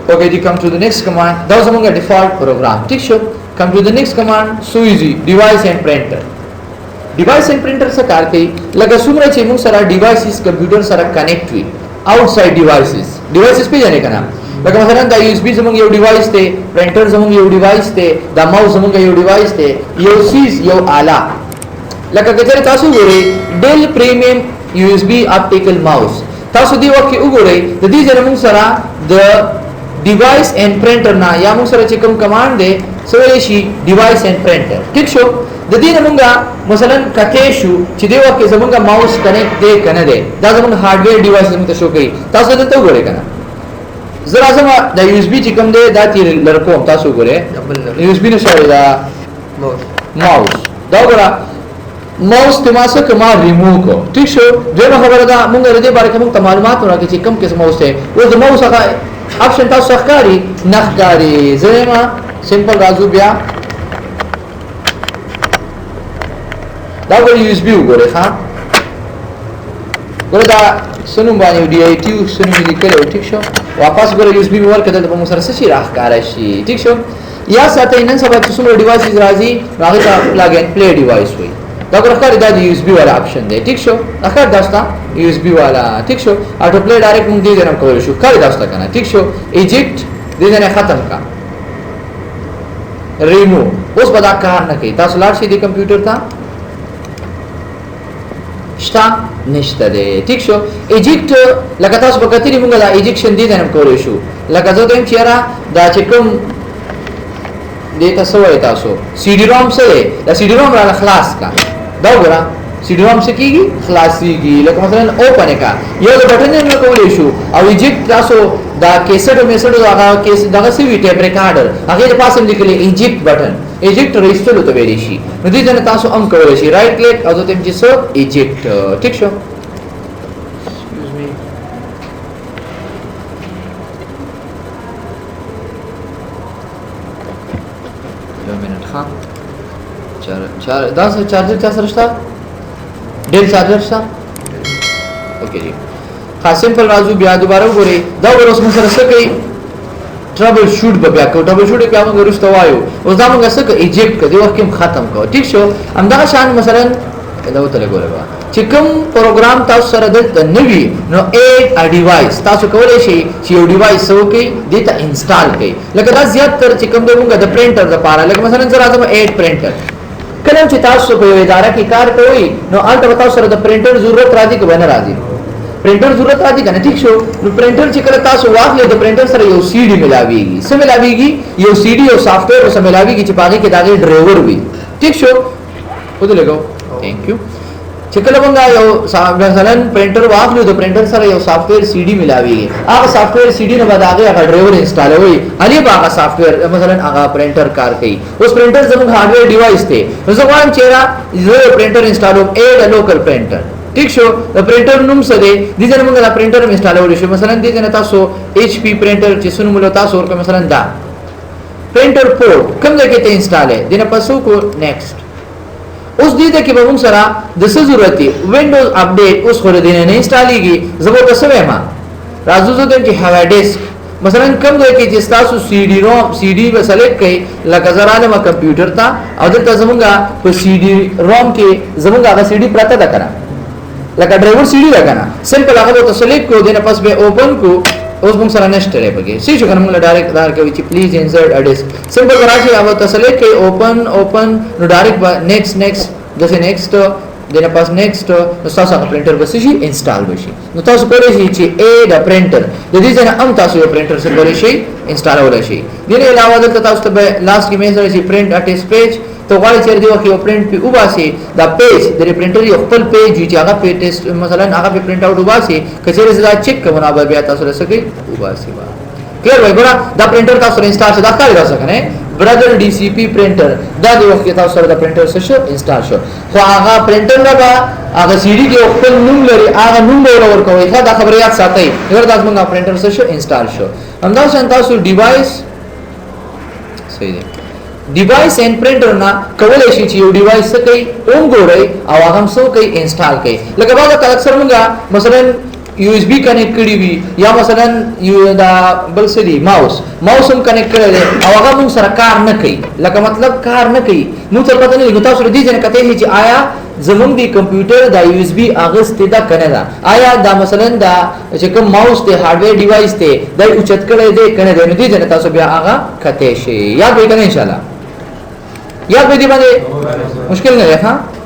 Okay, come to the next command. That was among a default program. Come to the next command. So easy. Device and printer. Device and printer sa karke laga sumra che mung sara devices computer sara connect wi outside devices pe jane kana laga masalan da USB samung yo device te printer samung yo device te da mouse samung yo device te yo sis yo ala laga gajare tasu gore Dell Premium USB optical mouse tasu di wakki ugore da di jane mung sara the device and printer na ya mung sara che command de सवरे she device and printer ठीक शो ददी नमुंगा मसलन ककेशु चिदेवा के जमुंगा mouse connect दे कने दे दा जमुंगा हार्डवेयर डिवाइस जमुंगा शो कई तासो दे तो गोरे कना जरा जमा दा यूएसबी चिकम दे दा ती लरको तासो गोरे यूएसबी ने सॉरी दा माउस दा गोरा माउस तमासा कमा रिमूव को ठीक शो जो ना खबर दा मुंगा रदे बारे कम मालूमात होना कि चिकम के माउस है वो द माउस का ऑप्शन तासो सहकारी नखकारी जरेमा सिंपल राजू बिया दा गोरे यूएसबी गोरे हां गोरे दा सुनु बानी DIT सुनु मिली करे ठीक शो वापस गोरे यूएसबी वर्क करते तो मुसर से राह कारशी ठीक शो या साथ इन सब सुनु डिवाइसेस राजी रागे का प्लग एंड प्ले डिवाइस हुई दा गोरे कर दा यूएसबी वाला ऑप्शन दे ठीक शो अखर दास्ता यूएसबी वाला ठीक शो ऑटो प्ले डायरेक्ट मुंग दे देना कोरे शो कर दास्ता करना ठीक शो इजिप्ट दे देना खत्म का रिमूव उस बदा कार न कही तास लाट सीधी कंप्यूटर था स्टा निश्ता दे ठीक शो इजिप्ट लगातार बकती रिमूव दा इजिप्शियन दी देना कोरे शो लगा जो देम चिरा दा चिकम देता सो तासो CD-ROM से दा CD-ROM रा खलास का दावरा CD-ROM से कीगी खलासीगी लगा मसलन ओपन का ये जो बटन ने कोले शो और इजिप्ट तासो दा कैसेट मेसेट आगा केस दागा सीवी टेप रिकॉर्डर आगे जे पास में लिखले इजिप्ट बटन इजिप्ट रजिस्टर तो बेरीशी नदी जने तासो अंक कोलेशी राइट क्लिक और तेम जिसो इजिप्ट ठीक शो एक्सक्यूज मी 2 मिनट हां चार 10 चार्जर क्या सरस्ता डेल चार्जर सा ओके जी खा सिंपल राजू बिया दोबारा गोरे दा गोरे उसमें सरसे कई ट्रबल शूट बब्या को ट्रबल शूट क्या हम गोरे वायो उस दा मंगा सक इजिप्ट का देवा किम खत्म को ठीक शो अंदा शान मसलन एदा उतले गोरे बा चिकम प्रोग्राम ता सर द नवी नो एड अ डिवाइस ता सो कोले शी डिवाइस सो के देता इंस्टॉल के लगा दा ज्यादा तर चिकम दे मंगा द प्रिंटर द पारा लगा मसलन जरा जब एड प्रिंटर कलम चितास सो कोई इदारा की कार कोई नो अल्ट बताओ सर द प्रिंटर जरूरत राजी को बना राजी प्रिंटर जरूरत आती का ठीक शो प्रिंटर ची करता सो वाक ले द प्रिंटर सर यो सीडी मिलावीगी से मिलावीगी यो सीडी यो सॉफ्टवेयर उस मिलावीगी चिपागे के दागे ड्राइवर भी ठीक शो खुद ले गो थैंक यू चिकल बंगा यो मसलन प्रिंटर वाक ले the printer sir yo software CD मिलावीगी आ सॉफ्टवेयर सीडी ने बाद आगे अगर ड्राइवर इंस्टॉल होई अली बागा सॉफ्टवेयर मसलन आगा प्रिंटर कार कई उस प्रिंटर जब हार्डवेयर डिवाइस थे जवान चेहरा जो प्रिंटर इंस्टॉल हो एड अ लोकल प्रिंटर ठीक शो द प्रिंटर नुम सदे दिजन मंगला प्रिंटर में इंस्टॉल हो शो मसलन दिजन तासो HP प्रिंटर ची सुनु मुलो तासो और मसलन दा प्रिंटर पोर्ट कम जगह ते इंस्टॉल है दिन पासो को नेक्स्ट उस दी दे के बगुम सरा दिस जरूरत है विंडोज अपडेट उस खोले दिन ने इंस्टॉल कीगी जबो तसवे मा राजू जो दिन की हवा डिस्क मसलन कम जगह के जिस तासो CD-ROM CD पे सेलेक्ट कई लगा जरा ने मा कंप्यूटर था और तजमुंगा तो CD-ROM के जमुंगा का CD प्रता दा करा लगा ड्राइवर सीडी लगाना सिंपल आगे तो सेलेक्ट को देना पास में ओपन को उस बुंग सरा नेक्स्ट रे बगे सी जो करम डायरेक्ट दार के विच please insert a disk simple कराची आवे तो सेलेक्ट के ओपन नो डायरेक्ट नेक्स्ट जैसे नेक्स्ट देना पास नेक्स्ट नो सासा प्रिंटर बसी इंस्टॉल बशी नो तो करे ची ए द प्रिंटर यदि जना हम तासो प्रिंटर से करे शी इंस्टॉल होला शी दिने अलावा तो तासो लास्ट की message she print attach page तो वाले चेर दिवा कि प्रिंट पे उबासी द पेज दे प्रिंटर यो फुल पेज जी आगा पे टेस्ट मसलन आगा पे प्रिंट आउट उबासी कचेरे से चेक का बना बया तासो सके उबासी बा क्लियर भाई बड़ा द प्रिंटर तासो इंस्टॉल से दाखल कर सकने ब्रदर DCP प्रिंटर द दिवा कि तासो द प्रिंटर से शो इंस्टॉल शो तो आगा प्रिंटर लगा आगा सीडी के फुल नुम लरी आगा नुम और को था दा खबर याद साथई इधर दास मंगा प्रिंटर से शो इंस्टॉल शो हम दास तासो डिवाइस सही है डिवाइस एंड प्रिंटर ना कवले शी ची डिवाइस से कई ओम गोरे आवागम सो कई इंस्टॉल कई लगा बागा कलेक्शन मंगा मसलन یو اس بی کنیکټ کړی وي یا مثلا یو دا بل څه دی ماوس هم کنیکټ کړی دی او هغه موږ سره کار نه کوي لکه مطلب کار نه کوي نو څه پته نه لګي تاسو دې ځنه کته چې آیا زمونږ دی کمپیوټر دا یو اس بی اغسته دا کنه دا آیا دا مثلا دا چې کوم ماوس ته هارډویر ډیوایس ته دا اوچت کړی دی کنه دی نو دې ځنه تاسو بیا هغه کته شي یا به کنه ان شاء الله یا به دې باندې مشکل نه ښه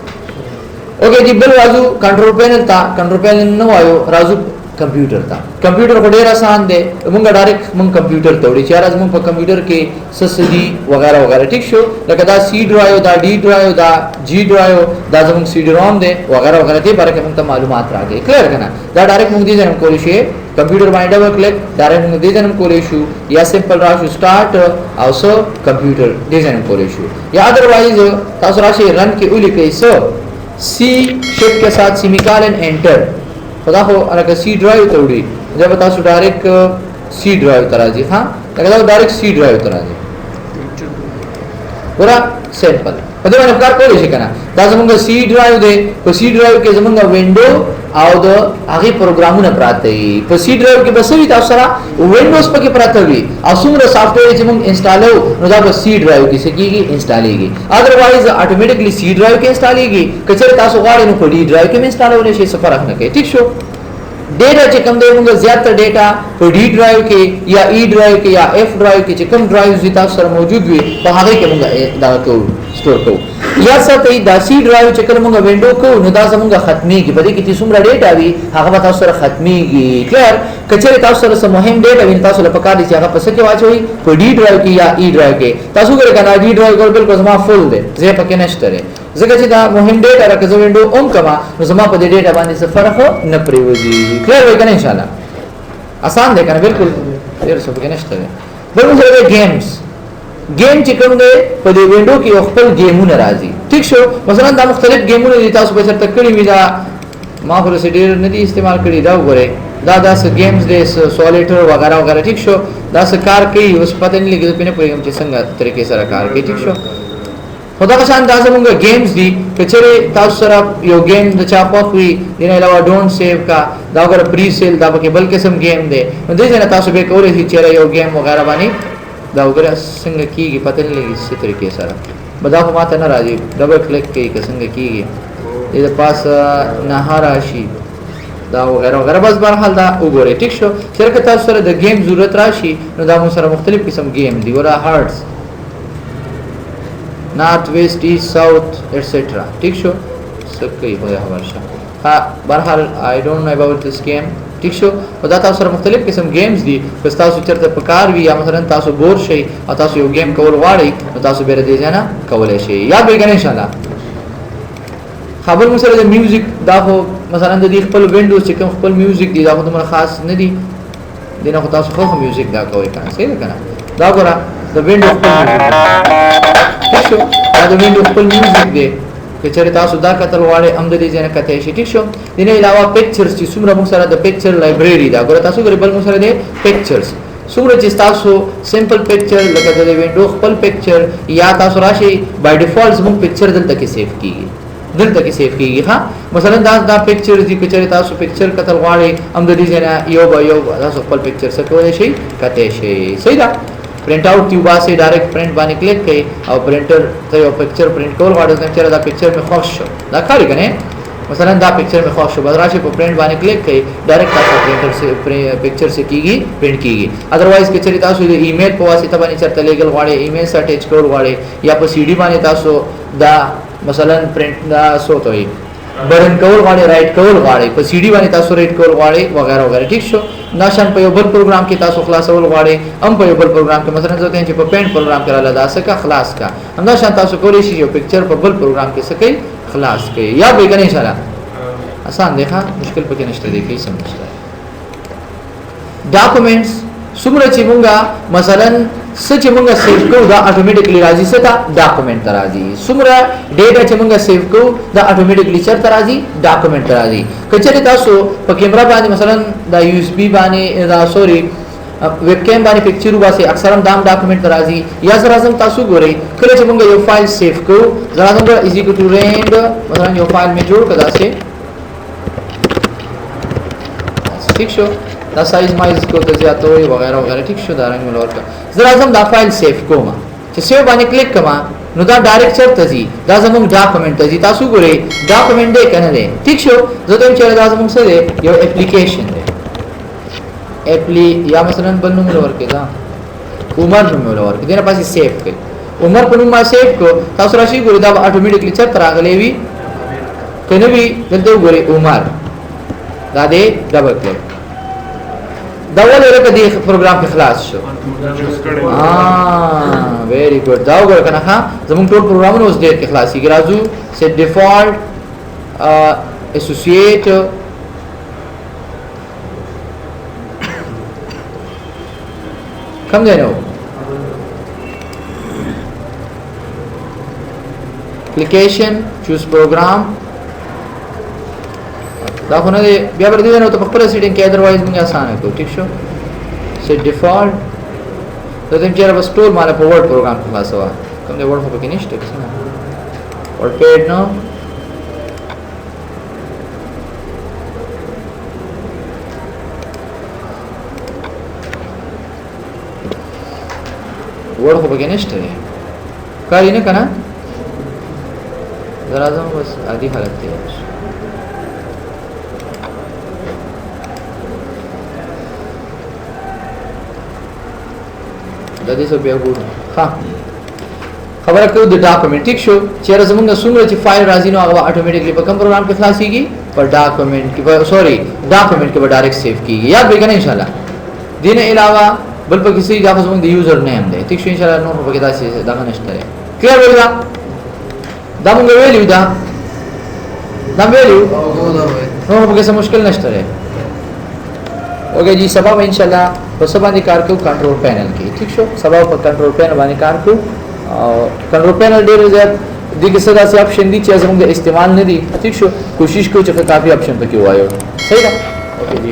اوکے جی بل راځو کنټرول پینل نو وایو راځو کمپیوټر ته کمپیوټر په ډیر آسان دی موږ ډایرکټ موږ کمپیوټر ته وړي چې راز موږ په کمپیوټر کې سسدي وغیرہ وغیرہ ټیک شو لکه دا سی ډرایو دا ډی ډرایو دا جی ډرایو دا زموږ سی ډی روم دی وغیرہ وغیرہ دې باره کې موږ ته معلومات راغلي کلیر کنه دا ډایرکټ موږ دې ځنه کولی شي کمپیوټر باندې ډبل کلیک ډایرکټ موږ دې ځنه کولی شو یا سمپل راشو سٹارټ او سو کمپیوټر دې ځنه کولی شو یا ادروایز تاسو راشي رن کې اولی کوي سو सी शिफ्ट के साथ semicolon enter خدا خو الګ C drive ته وړي جب تاسو ډایرکټ C drive ته راځي ها لکه دا ډایرکټ C drive ته راځي پورا سمپل په دې باندې کار کولی شي کنه دا زمونږ C drive دی په C drive کې زمونږ وینډو او د هغه پروګرامونه پراته وي په سی ډرایو کې بسوي تاسو سره وینډوز پکې پراته وي او څومره سافټویر چې موږ انسټالو نو دا په سی ډرایو کې سکیږي انسټالېږي اذروایز اتوماتیکلی سی ډرایو کې انسټالېږي کچره تاسو غواړئ نو په ډی ډرایو کې انسټالول شي څه فرق نه کوي ٹھیک شو ډیټا چې کوم دی موږ زیاتره ډیټا په ډی ډرایو کې یا ای ډرایو کې یا اف ډرایو کې چې کوم ډرایو زی تاسو سره موجود وي په هغه کې موږ دا کوو سٹور کوو یا ساتي دا سی ډرایو چې کوم موږ وینډو کوو نو دا زموږ ختميږي په دې کې چې څومره ډیټا وي هغه تاسو سره ختميږي کلیر کچره تاسو سره سم مهم ډیټا وین تاسو لپاره کار دي چې هغه پس کې واچوي په ډی ډرایو کې یا ای ډرایو کې تاسو ګره کنه ډی ډرایو ګور بالکل زما فل دی زه پکې نشته زګه چې دا مهم ډیټا راکزه وینډو اوم کما نو زما په دې ډیټا باندې څه فرق نه پریوځي کلیر وای کنه ان شاء الله آسان دی کنه بالکل ډیر څه پکې نشته بل موږ ګیمز گیم چې کوم دی په دې وینډو کې خپل گیمونه راځي ٹھیک شو مثلا دا مختلف گیمونه دي تاسو به چرته کړی وي دا ما خو سره ډیر نه دي استعمال کړی دا وګورئ دا س گیمز دي سولیټر وغیرہ وغیرہ ٹھیک شو دا س کار کوي اوس پته نه لګي په نه پوهیږم چې څنګه طریقې سره کار کوي ٹھیک شو خدا کا شان دا زمونږ گیمز دي کچره تاسو سره یو گیم د چا په وی دین علاوه ډونټ سیو کا دا وګوره پری سیل دا په بل قسم گیم دی نو دې نه تاسو به کولای شئ چې یو گیم وغیرہ باندې دا وګوره څنګه کیږي پته نه لګي څه طریقې سره بدا خو ماته نه راځي ډبل کلیک کوي څنګه کیږي دې پاس نه راشي دا وغیرہ وغیرہ بس بهرحال دا وګوره ټیک شو چیرې تاسو سره د گیم ضرورت راشي نو دا مو سره مختلف قسم گیم دی ورا هارتس نارت ویسٹ ایسٹ ساؤتھ ایٹسٹرا ٹھیک شو سب کوي هو ورشه ها بهرحال آی ډونټ نو اباوت دس گیم ٹھیک شو او دا تاسو سره مختلف قسم گیمز دي که تاسو چرته پکار وي یا مثلا تاسو بور شئ او تاسو یو گیم کول غواړئ نو تاسو به دې ځنه کولای شئ یاد وکړئ ان شاء الله خبر مو سره د میوزیک دا خو مثلا د دې خپل وینډوز چې کوم خپل میوزیک دي دا خو دومره خاص نه دي دنه خو تاسو خو میوزیک دا کوي کنه صحیح ده کنه دا ګوره د وینډوز ٹھیک شو دا د وینډوز خپل میوزیک دی کچره تاسو دا کتل غواړئ هم د دې ځنه کته شي ټیک شو دنه علاوه پکچرز چې څومره موږ سره د پکچر لایبرری دا ګوره تاسو ګره بل موږ سره د پکچرز څومره چې تاسو سمپل پکچر لکه د وینډو خپل پکچر یا تاسو راشي بای ډیفالت موږ پکچر دلته کې سیو کیږي ها مثلا دا پکچر دي کچره تاسو پکچر کتل غواړئ هم د دې ځنه یو تاسو خپل پکچر څه کولای شي کته شي صحیح ده پرنٹ آؤٹ کیو با سے ڈائریکٹ پرنٹ باندې کلیک کړئ او پرنټر ته یو پکچر پرنٹ کول غواړئ چې دا پکچر می خوښ شو دا کاری کنه مثلا دا پکچر می خوښ شو بل راشي په پرنٹ باندې کلیک کړئ ډایرکټ تاسو پرنټر سے پکچر سے کیږي پرنٹ کیږي اذروایز کچری تاسو د ایمیل په واسطه باندې چرته لیګل غواړئ ایمیل سره اٹیچ کول غواړئ یا په سی ډي باندې تاسو دا مثلا پرنٹ دا سوتوي برن کول غواړي رائټ کول غواړي په سی ډي باندې تاسو رائټ کول غواړي وغیرہ وغیرہ ٹھیک شو ناشن په یو بل پروګرام کې تاسو خلاصول غواړي هم په یو بل پروګرام کې مثلا ځکه چې په پینټ پروګرام کې راځي دا څه خلاص کا هم ناشن تاسو کولی شئ یو پکچر په بل پروګرام کې څه کوي خلاص کوي یا به کنه ان شاء الله آسان دی ښه مشکل پکې نشته دی کې سمجھته ډاکومېنټس څومره چې مونږه مثلا سچ مونږه سیو کوو دا اتوماتیکلی راځي څه تا ډاکومېنټ راځي څومره ډیټا چې مونږه سیو کوو دا اتوماتیکلی چرته راځي ډاکومېنټ راځي کچره تاسو په کیمرا باندې مثلا دا یو اس بي باندې دا سوري ویب کیم باندې پکچر واسه اکثر هم دام ډاکومېنټ راځي یا زرا زم تاسو ګورئ کله چې مونږه یو فایل سیو کوو زرا زم از ایکوال ټو رند مثلا یو فایل می جوړ کړه ठीक शो दा साइज माइज को तो ज्यादा होई वगैरह वगैरह ठीक शो दारंग में और का जरा हम दा फाइल सेव कोमा چې सेव باندې کلیک کما نو دا ډایرکټ چرته ځي دا زموږ ډاکومېنټ ته ځي تاسو ګورئ ډاکومېنټ دی کنه دی ٹھیک شو زه ته چې دا زموږ سره یو اپلیکیشن دی یا مثلا بل نوم ورکړه دا عمر نوم ورکړه دغه پاسې سیو کړئ عمر په نوم ما سیو کو تاسو راشي ګورئ دا اتوماتیکلی چرته راغلی وي کنه وی دلته ګورئ عمر دا دې ډبل کلیک دا ولې لکه دې پروګرام کې خلاص شو ویری ګډ دا وګوره کنه ها زموږ ټول پروګرامونه اوس ډېر کې خلاصي ګرازو سیټ ډیفالت اسوسییټ کم دی نو اپلیکیشن چوز پروګرام دا خو نه دی بیا ور دي نو ته په خپل سیټینګ کې ادروایز موږ آسانه کوو ٹھیک شو سیټ ډیفالت ته دې چیرې بس ټول مال په ورډ پروګرام کې خلاصو کوم دی ورډ په کې نشته څه نه ورډ پیډ نو ورډ په کې نشته کاری نه کنه درازم بس عادي حالت دی د دې څه بیا ګورو ها خبره کوو د ډاکومېنټ ټیک شو چې زمونږ څنګه چې فایل راځي نو هغه اتوماتیکلی په کوم پروګرام کې خلاصيږي پر ډاکومېنټ کې سوري ډاکومېنټ کې به ډایرکټ سیو کیږي یاد به کنه ان شاء الله دین علاوه بل په کسی دا زمونږ د یوزر نیم دی ټیک شو ان شاء الله نو په کې دا څه دا نشته کلیئر ویلا دا موږ ویلو دا ویلو نو په کې څه مشکل نشته اوکے جی سبا میں انشاءاللہ په سبا باندې کار کوو کنټرول پینل کې ٹھیک شو سبا په کنټرول پینل باندې کار کوو او کنټرول پینل ډېر زیات دغه څه داسې اپشن دي چې زموږ د استعمال نه دي ٹھیک شو کوشش کوو چې کافي اپشن پکې وایو صحیح ده اوکے جی